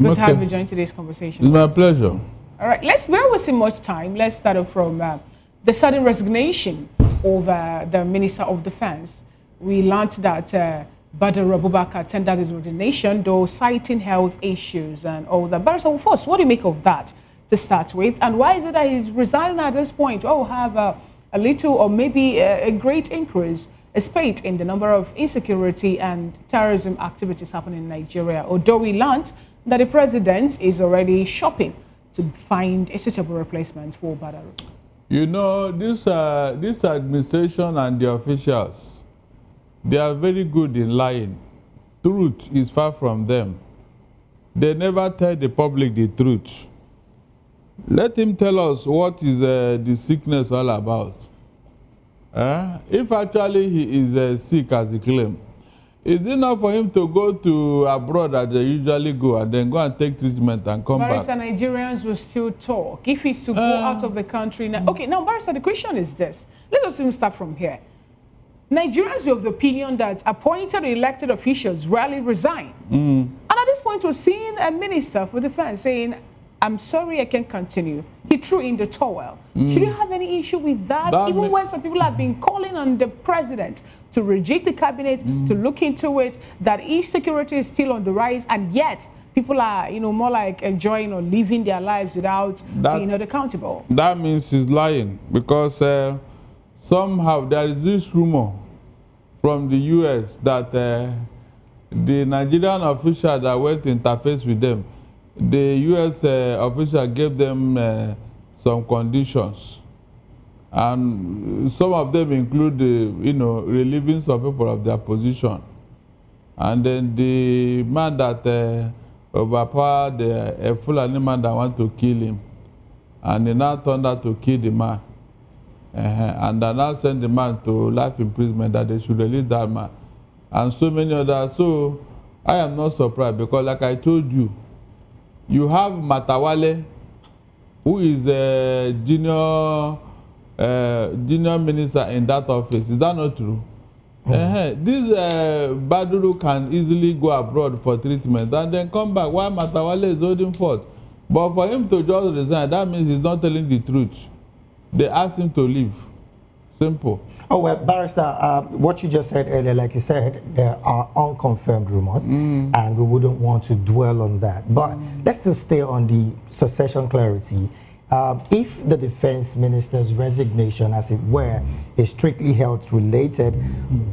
Good to have you join today's conversation. It's my pleasure. All right, without wasting much time, let's start off from the sudden resignation of the Minister of Defense. We learned that Badr Abubakar tendered his resignation, though citing health issues and all that. But so first, what do you make of that to start with? And why is it that he's resigning at this point? Oh, have a little or maybe a great increase, a spate in the number of insecurity and terrorism activities happening in Nigeria, although we learned that the president is already shopping to find a suitable replacement for Badr. You know, this administration and the officials, they are very good in lying. Truth is far from them. They never tell the public the truth. Let him tell us what is the sickness all about. If actually he is sick as he claims, is it enough for him to go to abroad as they usually go and then go and take treatment and come back? Barrister, Nigerians will still talk. If he's to go out of the country now. Okay, now, Barrister, the question is this. Let us even start from here. Nigerians are of the opinion that appointed or elected officials rarely resign. And at this point, we're seeing a minister for defense saying, I'm sorry, I can't continue. He threw in the towel. Should you have any issue with that? Even when some people have been calling on the president to reject the cabinet, to look into it, that insecurity is still on the rise, and yet people are, more like enjoying or living their lives without being held accountable. That means he's lying, because somehow there is this rumor from the US that the Nigerian official that went to interface with them, the US official gave them some conditions. And some of them include, relieving some people of their position. And then the man that overpowered a Fulani man that wanted to kill him. And they now turned out to kill the man. And they now sent the man to life imprisonment, that they should release that man. And so many others. So I am not surprised, because like I told you, you have Matawale, who is a junior minister in that office. Is that not true? This Baduru can easily go abroad for treatment and then come back while Matawale is holding forth. But for him to just resign, that means he's not telling the truth. They asked him to leave. Simple. Oh, well, Barrister, what you just said earlier, like you said, there are unconfirmed rumors, and we wouldn't want to dwell on that. But let's still stay on the succession clarity. If the defense minister's resignation, as it were, is strictly health related,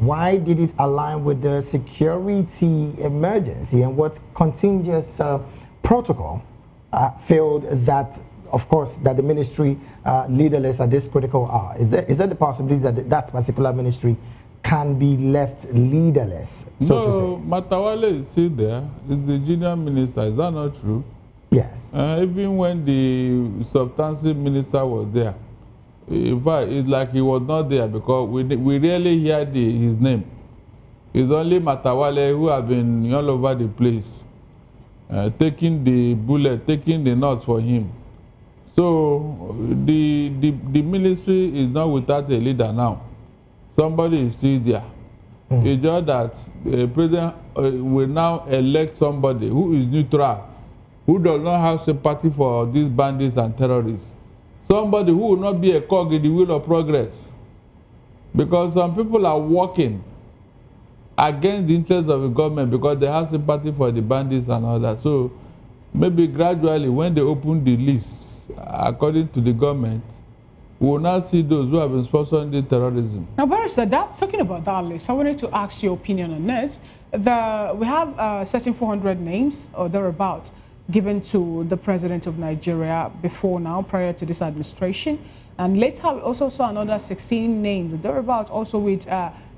why did it align with the security emergency, and what contingent protocol failed that, of course, that the ministry leaderless at this critical hour? Is there the possibility that that particular ministry can be left leaderless, so to say? No, Matawale is still there. He's the junior minister. Is that not true? Yes. Even when the substantive minister was there, in fact, it's like he was not there, because we rarely hear his name. It's only Matawale who have been all over the place, taking the bullet, taking the nuts for him. So the ministry is not without a leader now. Somebody is still there. It's just that the president will now elect somebody who is neutral, who does not have sympathy for these bandits and terrorists. Somebody who will not be a cog in the wheel of progress. Because some people are working against the interests of the government because they have sympathy for the bandits and all that. So maybe gradually, when they open the lists, according to the government, we will not see those who have been sponsoring the terrorism. Now, Barrister, that's talking about that list. I wanted to ask your opinion on this. We have certain 400 names or thereabouts given to the president of Nigeria before now, prior to this administration. And later, we also saw another 16 names thereabouts, also with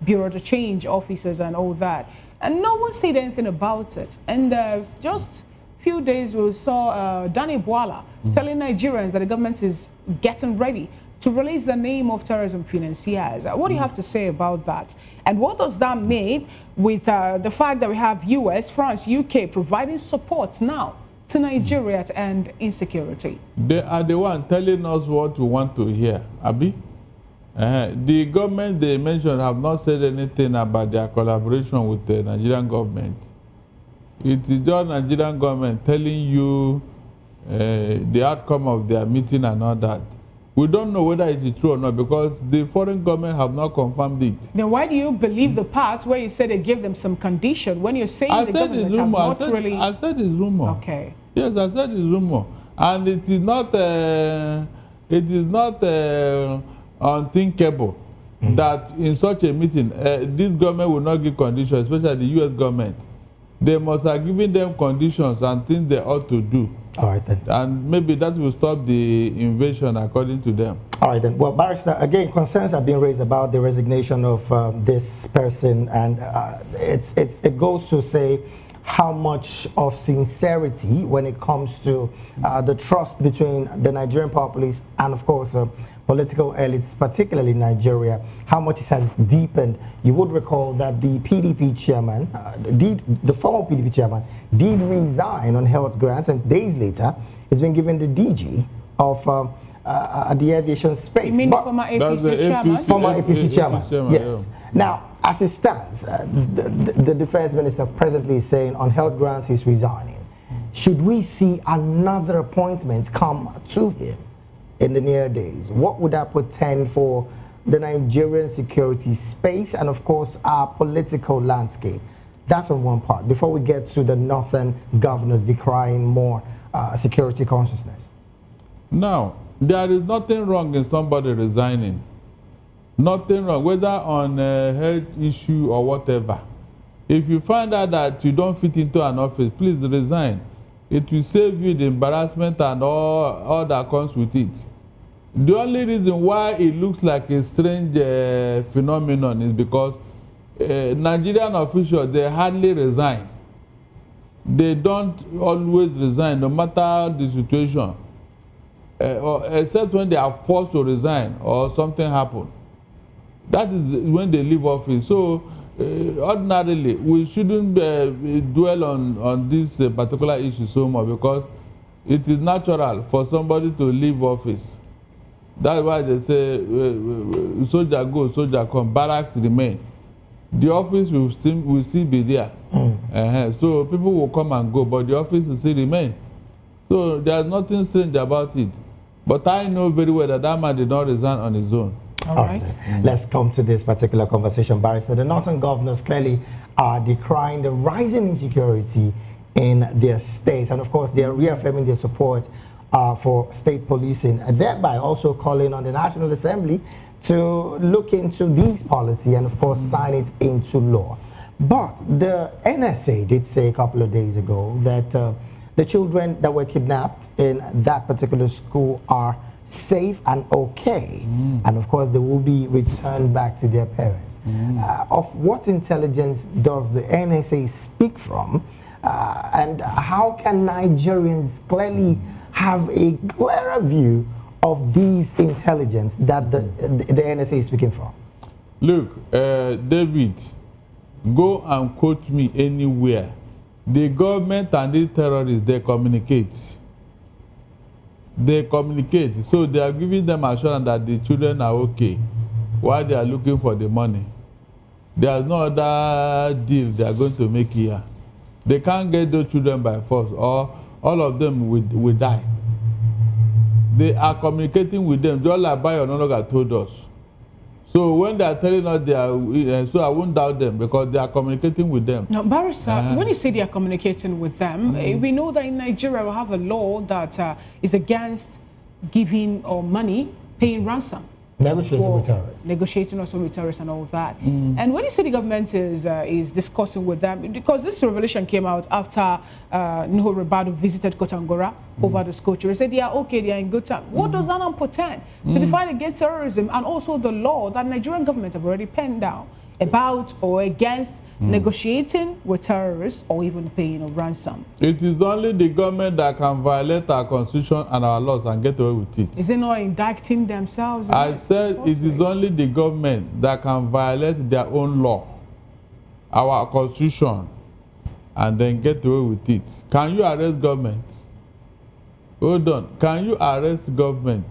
bureau to change officers and all that. And no one said anything about it. And just few days we saw Danny Bola telling Nigerians that the government is getting ready to release the name of terrorism financiers. What do you have to say about that? And what does that mean with the fact that we have US, France, UK providing support now to Nigeria to end insecurity? They are the one telling us what we want to hear, Abi. The government they mentioned have not said anything about their collaboration with the Nigerian government. It is just Nigerian government telling you the outcome of their meeting and all that. We don't know whether it is true or not because the foreign government have not confirmed it. Then why do you believe the part where you said they gave them some condition when you're saying the government have not really... I said it's rumor. Okay. Yes, I said it's rumor. And it is not unthinkable that in such a meeting, this government will not give conditions, especially the U.S. government. They must have given them conditions and things they ought to do. All right, then. And maybe that will stop the invasion according to them. All right, then. Well, Barrister, again, concerns have been raised about the resignation of this person, and it goes to say how much of sincerity when it comes to the trust between the Nigerian populace and, of course, political elites, particularly Nigeria, how much it has deepened. You would recall that the PDP chairman, the former PDP chairman, did resign on health grounds, and days later, he's been given the DG of the aviation space. You mean the former APC chairman? Former APC chairman, yes. Yeah. Now, as it stands, the defense minister presently is saying on health grounds he's resigning. Should we see another appointment come to him in the near days? What would that portend for the Nigerian security space and, of course, our political landscape? That's on one part. Before we get to the northern governors decrying more security consciousness. Now, there is nothing wrong in somebody resigning. Nothing wrong, whether on a health issue or whatever. If you find out that you don't fit into an office, please resign. It will save you the embarrassment and all that comes with it. The only reason why it looks like a strange phenomenon is because Nigerian officials, they hardly resign. They don't always resign, no matter the situation, except when they are forced to resign or something happens. That is when they leave office. So ordinarily, we shouldn't dwell on this particular issue so much because it is natural for somebody to leave office. That's why they say soldier go, soldier come, barracks remain. The office will still be there. So people will come and go, but the office will still remain. So there's nothing strange about it. But I know very well that that man did not resign on his own. All right. Let's come to this particular conversation, Barrister. The northern governors clearly are decrying the rising insecurity in their states, and of course they are reaffirming their support for state policing, and thereby also calling on the National Assembly to look into these policy and of course sign it into law. But the NSA did say a couple of days ago that the children that were kidnapped in that particular school are safe and okay, and of course they will be returned back to their parents. Of what intelligence does the NSA speak from, and how can Nigerians clearly have a clearer view of these intelligence that the NSA is speaking from? Look, David, go and quote me anywhere. The government and the terrorists, they communicate. They communicate, so they are giving them assurance that the children are okay while they are looking for the money. There is no other deal they are going to make here. They can't get those children by force, or all of them will die. They are communicating with them, just like Bayo Ononoga told us. So when they are telling us they are, so I won't doubt them because they are communicating with them. Now, Barrister, when you say they are communicating with them, we know that in Nigeria we have a law that is against giving or money, paying ransom. Negotiating with terrorists. Negotiating also with terrorists and all that. And when you say the government is discussing with them, because this revelation came out after Nuhu Ribadu visited Kotangora over the school children, said they are okay, they are in good time. What does that portend to the fight against terrorism and also the law that Nigerian government have already penned down about or against negotiating with terrorists or even paying a ransom? It is only the government that can violate our constitution and our laws and get away with it. Is it not indicting themselves? I said it is only the government that can violate their own law, our constitution, and then get away with it. Can you arrest government? Hold on. Can you arrest government?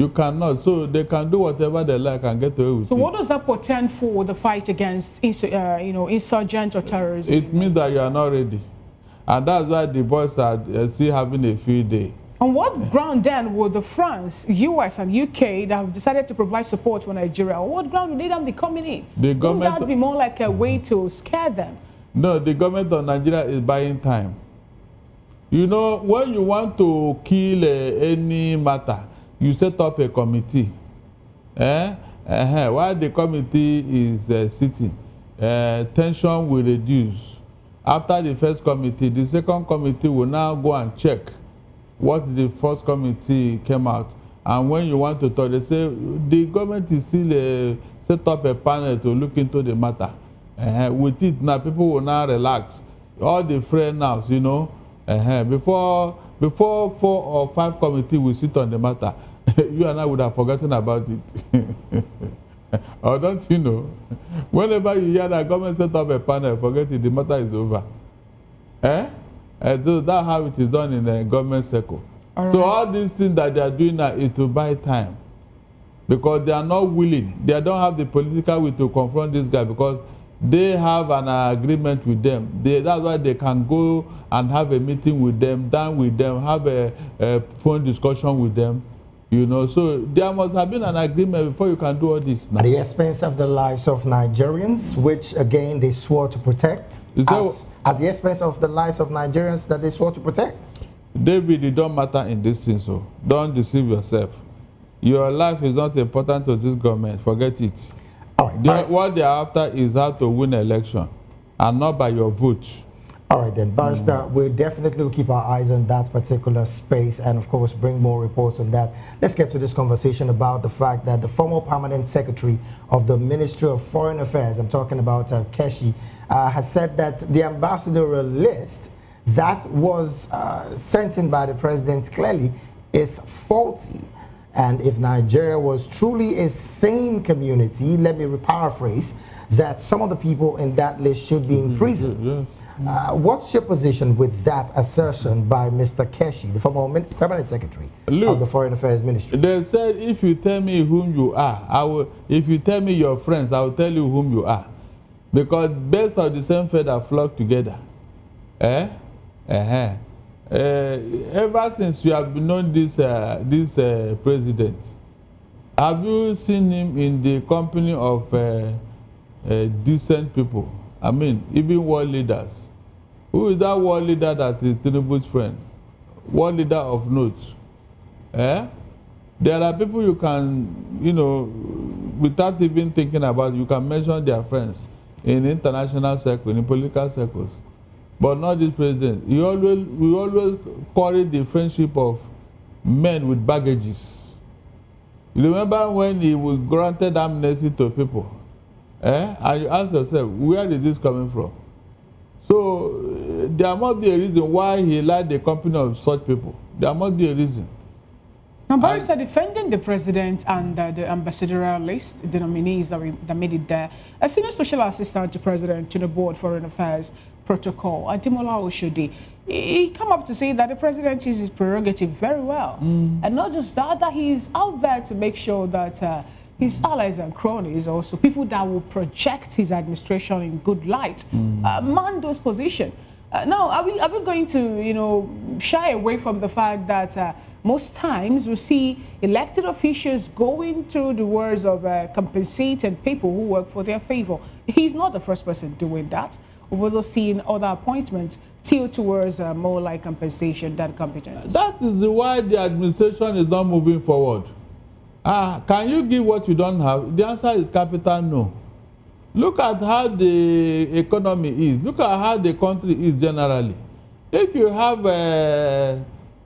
You cannot. So they can do whatever they like and get away with it. So what does that portend for the fight against insurgent or terrorism? It means that you are not ready. And that's why the boys are still having a field day. On what ground then would the France, US and UK that have decided to provide support for Nigeria, on what ground would they then be coming in? The government, wouldn't that be more like a way to scare them? No, the government of Nigeria is buying time. You know, when you want to kill any matter, you set up a committee. While the committee is sitting, tension will reduce. After the first committee, the second committee will now go and check what the first committee came out. And when you want to talk, they say the government is still set up a panel to look into the matter. With it now, people will now relax. All the friends now, you know, before 4 or 5 committees will sit on the matter, you and I would have forgotten about it. Or don't you know? Whenever you hear that government set up a panel, forget it, the matter is over. That's how it is done in the government circle. So all these things that they are doing now is to buy time. Because they are not willing. They don't have the political will to confront this guy because they have an agreement with them. That's why they can go and have a meeting with them, dine with them, have a phone discussion with them. You know, so there must have been an agreement before you can do all this now. At the expense of the lives of Nigerians, which again they swore to protect. At the expense of the lives of Nigerians that they swore to protect. David, it don't matter in this thing, so don't deceive yourself. Your life is not important to this government. Forget it. All right, what they are after is how to win an election, and not by your vote. All right, then, Barrister, we'll definitely keep our eyes on that particular space and, of course, bring more reports on that. Let's get to this conversation about the fact that the former permanent secretary of the Ministry of Foreign Affairs, I'm talking about Keshi, has said that the ambassadorial list that was sent in by the president clearly is faulty. And if Nigeria was truly a sane community, let me paraphrase, that some of the people in that list should be in prison. Yes. What's your position with that assertion by Mr. Keshi, the former permanent secretary of the Foreign Affairs Ministry? They said, if you tell me whom you are, if you tell me your friends, I will tell you whom you are. Because birds of the same feather flock together. Ever since you have known this president, have you seen him in the company of decent people? I mean, even world leaders. Who is that world leader that is Tinubu's friend? World leader of note. There are people you can, you know, without even thinking about, you can mention their friends in international circles, in political circles. But not this president. We always quarrel the friendship of men with baggages. You remember when he was granted amnesty to people? And you ask yourself, where is this coming from? So there must be a reason why he liked the company of such people. There must be a reason. Now, Barrister, defending the president and the ambassadorial list, the nominees that made it there, a senior special assistant to President Tinubu at Foreign Affairs Protocol, Ademola Oshodi, he come up to say that the president uses his prerogative very well. And not just that, that he's out there to make sure that his allies and cronies, also people that will project his administration in good light, man those positions. Now, are we going to, you know, shy away from the fact that most times we see elected officials going through the words of compensating people who work for their favor? He's not the first person doing that. We've also seen other appointments tilt towards more like compensation than competence. That is why the administration is not moving forward. Can you give what you don't have? The answer is capital no. Look at how the economy is. Look at how the country is generally. If you have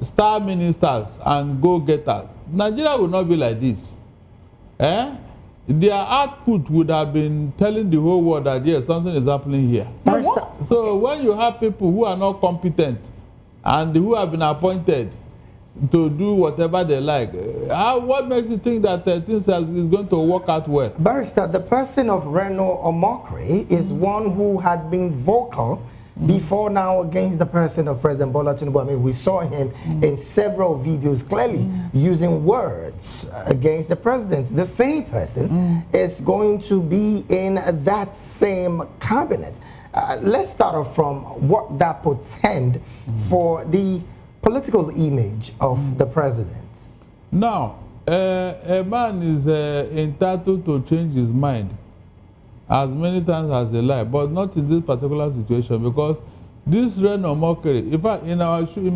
star ministers and go-getters, Nigeria will not be like this. Their output would have been telling the whole world that yes, something is happening here. So when you have people who are not competent and who have been appointed to do whatever they like, what makes you think that things is going to work out well? Barrister, the person of Reno Omokri is one who had been vocal before now against the person of President Bola Tinubu. I mean, we saw him in several videos clearly using words against the president. The same person is going to be in that same cabinet. Let's start off from what that portend for the political image of the president. Now, a man is entitled to change his mind as many times as they like, but not in this particular situation, because this reign of mockery. In fact, in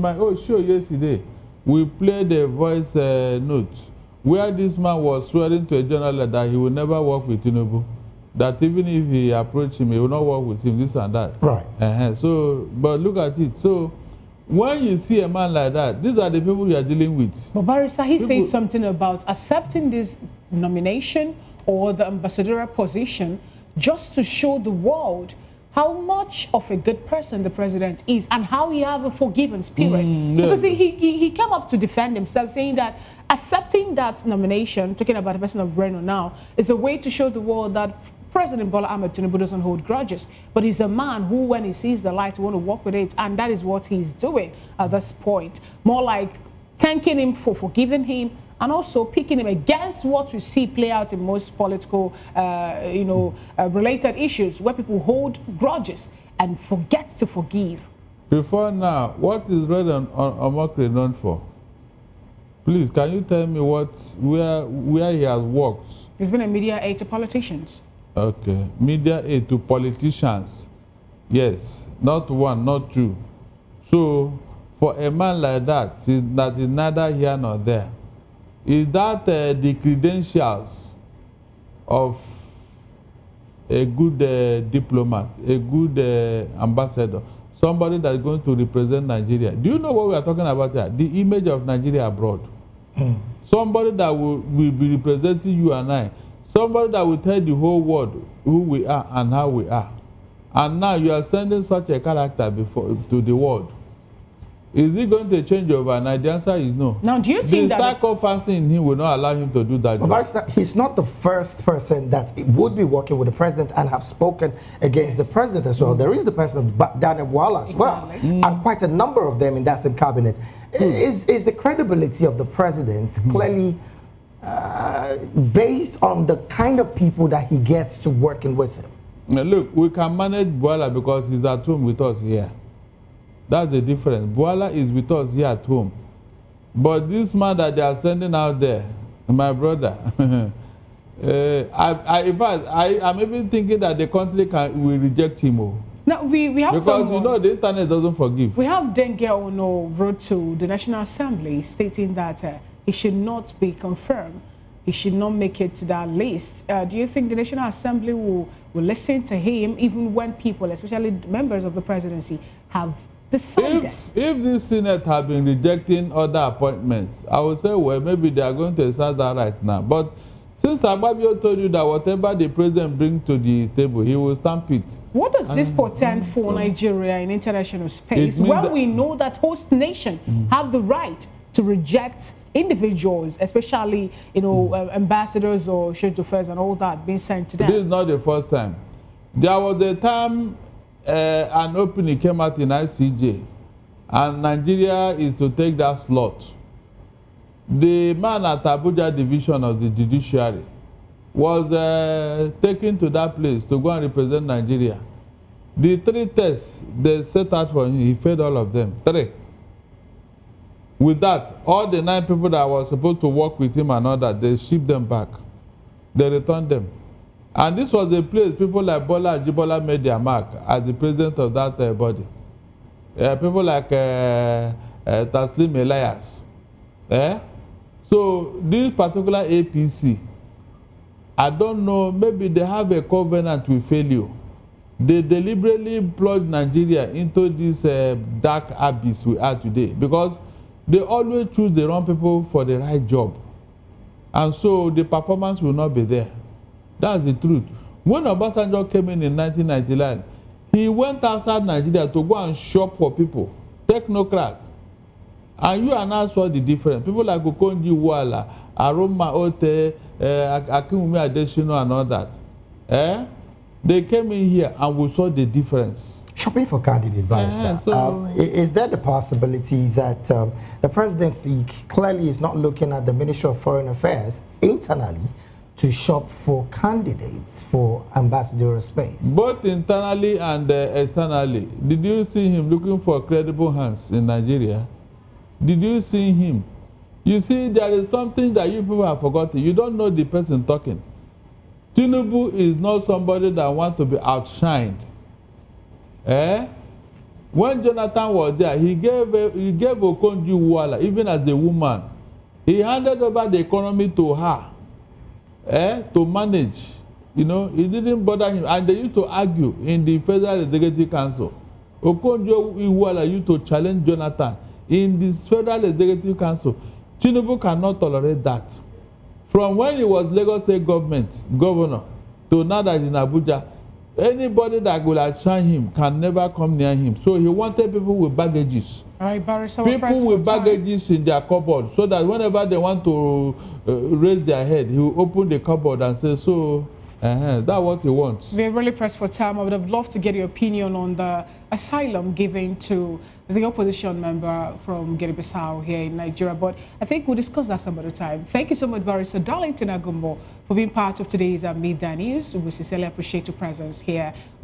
my show yesterday, we played a voice note where this man was swearing to a journalist that he will never work with Tinubu, that even if he approached him, he will not work with him, this and that. Right. So, but look at it. So, when you see a man like that, these are the people you are dealing with. But Barrister, he said something about accepting this nomination or the ambassadorial position just to show the world how much of a good person the president is and how he have a forgiving spirit. Because he came up to defend himself, saying that accepting that nomination, talking about the person of Reno now, is a way to show the world that President Bola Ahmed Tinubu doesn't hold grudges, but he's a man who, when he sees the light, want to work with it, and that is what he's doing at this point. More like thanking him for forgiving him, and also picking him against what we see play out in most political, related issues, where people hold grudges and forget to forgive. Before now, what is Red on Omokri known for? Please, can you tell me where he has worked? He's been a media aide to politicians. Okay, media aid to politicians. Yes, not one, not two. So, for a man like that, that is neither here nor there. Is that the credentials of a good diplomat, a good ambassador, somebody that is going to represent Nigeria? Do you know what we are talking about here? The image of Nigeria abroad. Somebody that will be representing you and I. Somebody that will tell the whole world who we are and how we are. And now you are sending such a character to the world. Is he going to change overnight? The answer is no. Now, do you think that psychophancy in him will not allow him to do that job? But he's not the first person that would be working with the president and have spoken against the president as well. There is the person of Daniel Bola as well, and quite a number of them in that same cabinet. Is the credibility of the president clearly based on the kind of people that he gets to working with him? Now look, we can manage Bola because he's at home with us here. That's the difference. Bola is with us here at home. But this man that they are sending out there, my brother, in fact, I'm even thinking that the country will reject him. Now, we have because you know the internet doesn't forgive. We have Denge Ono wrote to the National Assembly stating that he should not be confirmed. He should not make it to that list. Do you think the National Assembly will listen to him even when people, especially members of the presidency, have decided? If the Senate have been rejecting other appointments, I would say, well, maybe they are going to start that right now. But since Agbabio told you that whatever the president brings to the table, he will stamp it. What does this portend for Nigeria in international space, when we know that host nations have the right to reject individuals, especially ambassadors or chefs and all that being sent to them? This is not the first time. There was a time an opening came out in ICJ, and Nigeria is to take that slot. The man at Abuja division of the judiciary was taken to that place to go and represent Nigeria. The 3 tests they set out for him, he failed all of them. 3. With that, all the 9 people that were supposed to work with him and all that, they shipped them back. They returned them. And this was a place people like Bola Ajibola made their mark as the president of that body. People like Taslim Elias. So this particular APC, I don't know, maybe they have a covenant with failure. They deliberately plunged Nigeria into this dark abyss we are today, because they always choose the wrong people for the right job. And so the performance will not be there. That's the truth. When Obasanjo came in 1999, he went outside Nigeria to go and shop for people, technocrats. And you and I saw the difference. People like Okonji Iweala, Aroma Ote, Akinwumi Adesina and all that. They came in here and we saw the difference. Shopping for candidate, Barrister. Is there the possibility that the presidency clearly is not looking at the Ministry of Foreign Affairs internally to shop for candidates for ambassadorial space? Both internally and externally. Did you see him looking for credible hands in Nigeria? Did you see him? You see, there is something that you people have forgotten. You don't know the person talking. Tinubu is not somebody that wants to be outshined. When Jonathan was there, he gave Okonjo-Iweala, even as a woman, he handed over the economy to her to manage. You know, it didn't bother him. And they used to argue in the Federal Executive Council. Okonjo-Iweala used to challenge Jonathan in the Federal Executive Council. Tinubu cannot tolerate that. From when he was Lagos State governor to now that he's in Abuja, anybody that will outshine him can never come near him. So he wanted people with baggages. All right, Barry, so people with baggages in their cupboard, so that whenever they want to raise their head, he will open the cupboard and say, so that's what he wants. We're really pressed for time. I would have loved to get your opinion on the asylum given to the opposition member from Guinea-Bissau here in Nigeria, but I think we'll discuss that some other time. Thank you so much, Barrister Darlington Agumbo, for being part of today's Midday News. We sincerely appreciate your presence here